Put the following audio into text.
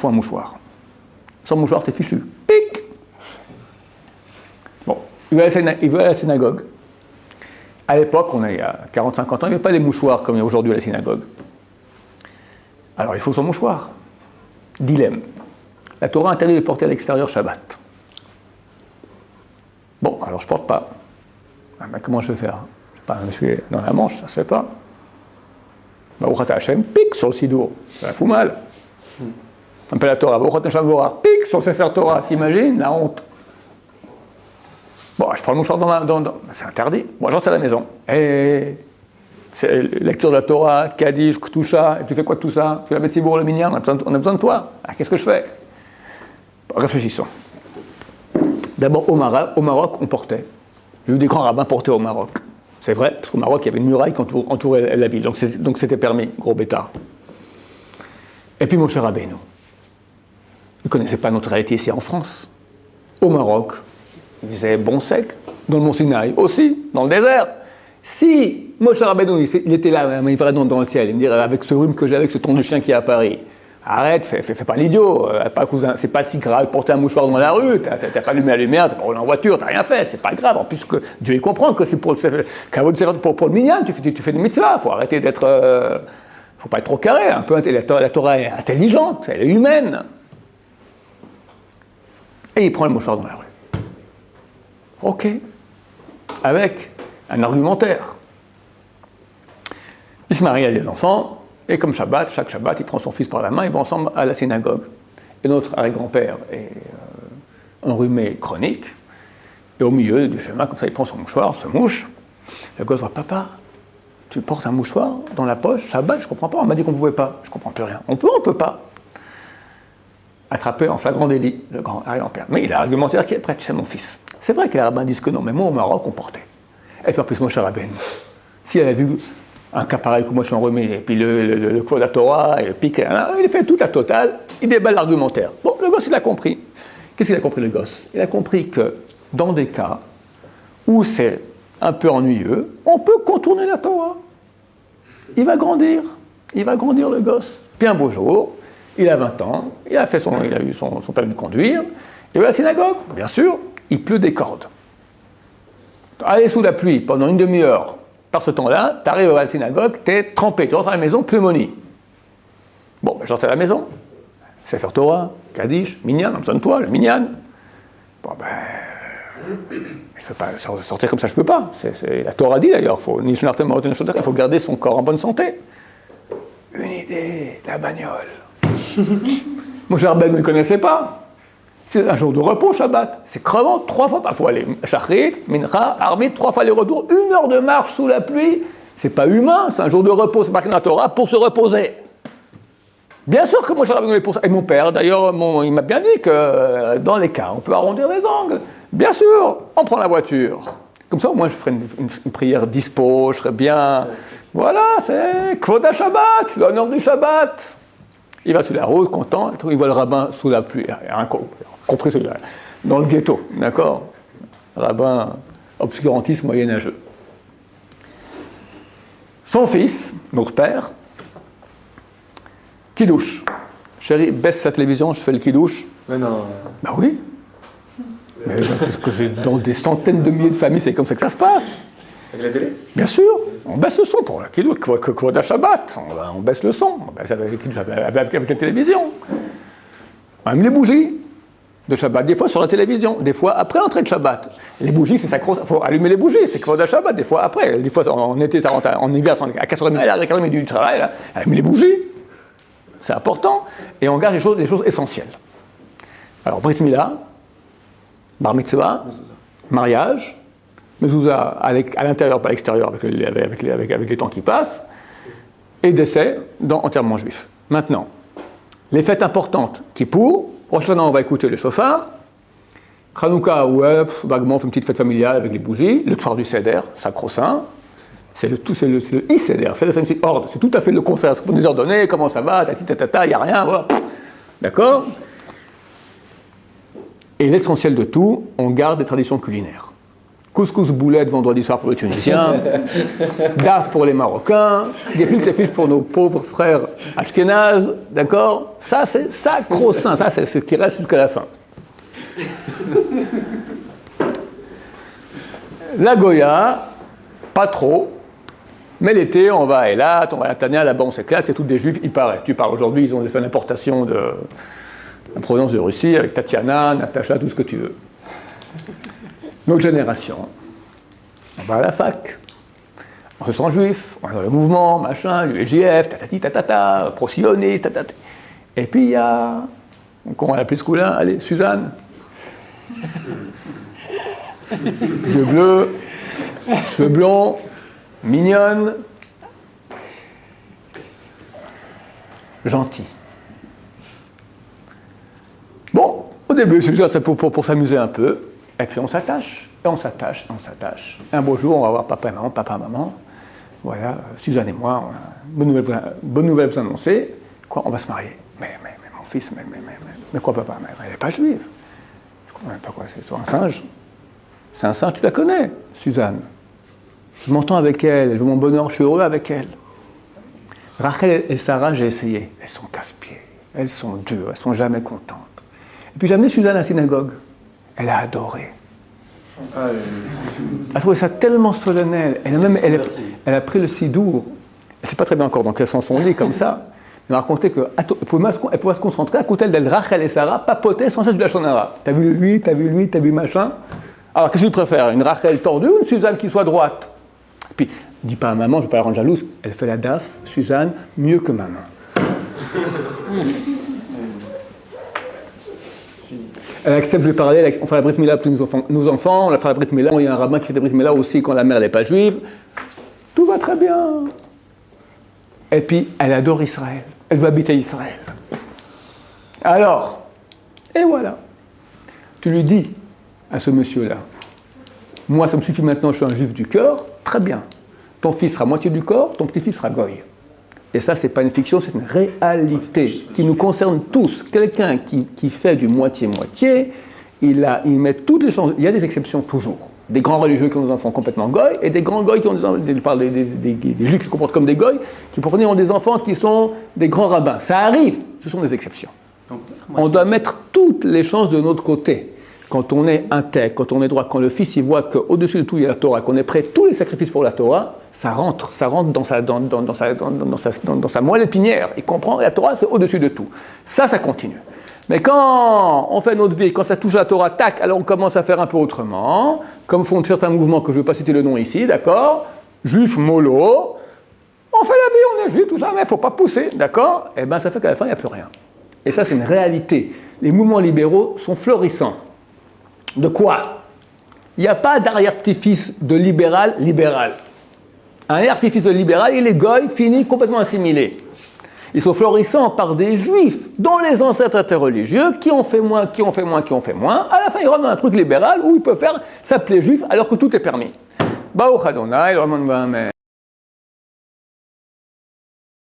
faut un mouchoir. Sans mouchoir, t'es fichu. Pic! Bon, il va à la synagogue. À l'époque, on est à 40-50 ans, il n'y avait pas des mouchoirs comme il y a aujourd'hui à la synagogue. Alors il faut son mouchoir. Dilemme. La Torah interdit de porter à l'extérieur Shabbat. Bon, alors je ne porte pas. Ah, ben, comment je vais faire? Je suis dans la Manche, ça ne se fait pas. Baruch Hashem, pique sur le sidour. Ça fout mal. Un peu la Torah. Baruch Hashem Vorar, pique sur le Sefer Torah. T'imagines la honte? Bon, je prends le mouchoir c'est interdit. Moi, j'entre à la maison. Et c'est lecture de la Torah, Kaddish, Ktoucha. Et tu fais quoi de tout ça? Tu la mets de Sibour, le Minyan, on a besoin de toi. Ah, qu'est-ce que je fais? Bon, réfléchissons. D'abord, au Maroc, on portait. J'ai eu des grands rabbins porter au Maroc. C'est vrai, parce qu'au Maroc, il y avait une muraille qui entourait la ville. Donc c'était permis, gros bêtard. Et puis Moshe Rabbeinu. Ils ne connaissaient pas notre réalité ici en France. Au Maroc, il faisait bon sec. Dans le Mont Sinaï aussi, dans le désert. Si Moshe Rabbeinu, il était là, il ferait dans le ciel, il me dirait, avec ce rhume que j'ai, avec ce ton de chien qui est à Paris, arrête, fais pas l'idiot, c'est pas si grave, porter un mouchoir dans la rue, t'as pas allumé la lumière, t'as pas roulé en voiture, t'as rien fait, c'est pas grave. En plus, Dieu il comprend que c'est pour le minyan, tu fais des mitzvahs, faut arrêter d'être. Faut pas être trop carré, un peu, la Torah est intelligente, elle est humaine. Et il prend le mouchoir dans la rue. Ok. Avec un argumentaire. Il se marie à des enfants. Et comme Shabbat, chaque Shabbat, il prend son fils par la main, ils vont ensemble à la synagogue. Et notre arrière-grand-père est enrhumé chronique, et au milieu du chemin, comme ça, il prend son mouchoir, se mouche. Le gosse voit, papa, tu portes un mouchoir dans la poche, Shabbat, je comprends pas, on m'a dit qu'on pouvait pas, je comprends plus rien. On peut pas. Attrapé en flagrant délit, le grand arrière-grand-père. Mais il a argumentaire qui est prêt, tu sais, mon fils. C'est vrai que les rabbins disent que non, mais moi, au Maroc, on portait. Et puis en plus, Moshe Rabbeinu, si elle a vu un cas pareil que moi je suis enrhumé, et puis le Kvod de la Torah, et le pic, il fait toute la totale, il déballe l'argumentaire. Bon, le gosse, il a compris. Qu'est-ce qu'il a compris, le gosse? Il a compris que dans des cas où c'est un peu ennuyeux, on peut contourner la Torah. Il va grandir le gosse. Puis un beau jour, il a 20 ans, il a eu son permis de conduire, il va à la synagogue, bien sûr, il pleut des cordes. Aller sous la pluie pendant une demi-heure, par ce temps-là, tu arrives à la synagogue, tu es trempé, tu rentres à la maison, pneumonie. Bon, ben, j'entre à la maison, Sefer Torah, Kaddish, Minyan, on a besoin de toi, le Minyan. Bon, ben, je ne peux pas sortir comme ça, je ne peux pas. La Torah dit d'ailleurs, il faut garder son corps en bonne santé. Une idée, la bagnole. Moi, Rabbeinu ne connaissait pas. C'est un jour de repos, Shabbat. C'est crevant, 3 fois. Il faut aller Shachrit, Mincha, Arvit, 3 fois les retours, 1 heure de marche sous la pluie. C'est pas humain, c'est un jour de repos, c'est marqué dans la Torah, pour se reposer. Bien sûr que moi, j'ai Rabbeinu pour ça. Et mon père, d'ailleurs, il m'a bien dit que dans les cas, on peut arrondir les angles. Bien sûr, on prend la voiture. Comme ça, au moins, je ferai une prière dispo, je serai bien. Voilà, c'est Kvod Shabbat, l'honneur du Shabbat. Il va sur la route, content, il voit le rabbin sous la pluie. Compris celui-là, dans le ghetto, d'accord? Rabbin obscurantiste moyenâgeux. Son fils, notre père, kidouche. Chérie, baisse la télévision, je fais le kidouche. Mais non. Ben oui. Mais parce que dans des centaines de milliers de familles, c'est comme ça que ça se passe. Avec la télé? Bien sûr, on baisse le son pour la kidouche, Kvod Shabbat, on baisse le son, on baisse avec la télévision. Même les bougies de Shabbat, des fois sur la télévision, des fois après l'entrée de Shabbat. Les bougies, c'est sacro, il faut allumer les bougies, c'est Kvod Shabbat, des fois après. Des fois en été, ça rentre, en hiver, à 4h30, à 4h30 du travail, là, allumer les bougies. C'est important. Et on garde des choses essentielles. Alors, Brit Mila, Bar Mitzvah, mariage, Mezouza à l'intérieur, pas à l'extérieur, avec les temps qui passent, et décès dans enterrement juif. Maintenant, les fêtes importantes, Kippour, Rosh Hashanah, on va écouter le chauffard, Hanouka, ouais, vaguement, on fait une petite fête familiale avec les bougies, le soir du Seder, sacro-saint, c'est le I-Seder, c'est le ordre, c'est tout à fait le contraire, c'est pour nous ordonner, comment ça va, il n'y a rien, voilà. D'accord? Et l'essentiel de tout, on garde des traditions culinaires. couscous boulette vendredi soir pour les Tunisiens, DAF pour les Marocains, gefilte fish pour nos pauvres frères ashkénazes, d'accord? Ça, c'est sacro-saint, ça, c'est ce qui reste jusqu'à la fin. La Goya, pas trop, mais l'été, on va à Eilat, on va à la Tania, là-bas on s'éclate, c'est tous des juifs, il paraît. Tu parles aujourd'hui, ils ont fait l'importation de la provenance de Russie, avec Tatiana, Natacha, tout ce que tu veux. Notre génération, on va à la fac, on se sent juif, on est dans le mouvement, machin, l'UEJF, tatati tatata, pro-sioniste, tatati. Et puis il y a, comment on l'appelle ce coup-là? Allez, Suzanne. Yeux bleus, cheveux blonds, mignonne, gentille. Bon, au début, c'est pour s'amuser un peu, et puis on s'attache, et on s'attache, et on s'attache. Un beau jour, on va voir papa, maman, voilà, Suzanne et moi, on a bonne nouvelle vous annoncer, quoi, on va se marier. Mais mon fils, mais quoi papa? Mais elle n'est pas juive. Je ne comprends même pas quoi, c'est un singe. C'est un singe, tu la connais, Suzanne. Je m'entends avec elle, je veux mon bonheur, je suis heureux avec elle. Rachel et Sarah, j'ai essayé. Elles sont casse-pieds, elles sont dures, elles sont jamais contentes. Et puis j'ai amené Suzanne à la synagogue. Elle a adoré. Elle a trouvé ça tellement solennel. Elle a pris le sidour. Elle ne sait pas très bien encore dans quel sens on lit comme ça. Elle m'a raconté qu'elle pouvait se concentrer à côté d'elle, Rachel et Sarah, papoter sans cesse du Lachon Hara. T'as vu lui, t'as vu machin. Alors qu'est-ce que tu préfères? Une Rachel tordue ou une Suzanne qui soit droite? Puis, dis pas à maman, je ne vais pas la rendre jalouse, elle fait la DAF, Suzanne, mieux que maman. Elle accepte, je vais parler, on fait la Brit Mila pour nos enfants, on la fait la Brit Mila, il y a un rabbin qui fait la Brit Mila aussi quand la mère n'est pas juive. Tout va très bien. Et puis, elle adore Israël, elle veut habiter Israël. Alors, et voilà. Tu lui dis à ce monsieur-là, moi ça me suffit maintenant, je suis un juif du cœur, très bien. Ton fils sera moitié du corps, ton petit-fils sera goy. Et ça, c'est pas une fiction, c'est une réalité qui nous concerne tous. Quelqu'un qui fait du moitié-moitié, il met toutes les chances. Il y a des exceptions toujours. Des grands religieux qui ont des enfants complètement goy, et des grands goy qui ont des enfants, je parle des juifs qui se comportent comme des goy, qui pour venir ont des enfants qui sont des grands rabbins. Ça arrive, ce sont des exceptions. On doit mettre toutes les chances de notre côté. Quand on est intègre, quand on est droit, quand le fils il voit qu'au-dessus de tout il y a la Torah, qu'on est prêt à tous les sacrifices pour la Torah, ça rentre dans sa moelle épinière. Il comprend que la Torah c'est au-dessus de tout. Ça continue. Mais quand on fait notre vie, quand ça touche la Torah, tac, alors on commence à faire un peu autrement, comme font certains mouvements que je ne vais pas citer le nom ici, d'accord? Juif mollo, on fait la vie, on est juif, tout ça, mais il ne faut pas pousser, d'accord? Et bien ça fait qu'à la fin il n'y a plus rien. Et ça c'est une réalité. Les mouvements libéraux sont florissants. De quoi? Il n'y a pas d'arrière-petit-fils de libéral. Un arrière-petit-fils de libéral, il est goy, fini, complètement assimilé. Ils sont florissants par des juifs, dont les ancêtres étaient religieux, qui ont fait moins. À la fin, ils rentrent dans un truc libéral où ils peuvent s'appeler juif alors que tout est permis. Baruch Adonai, le Amen.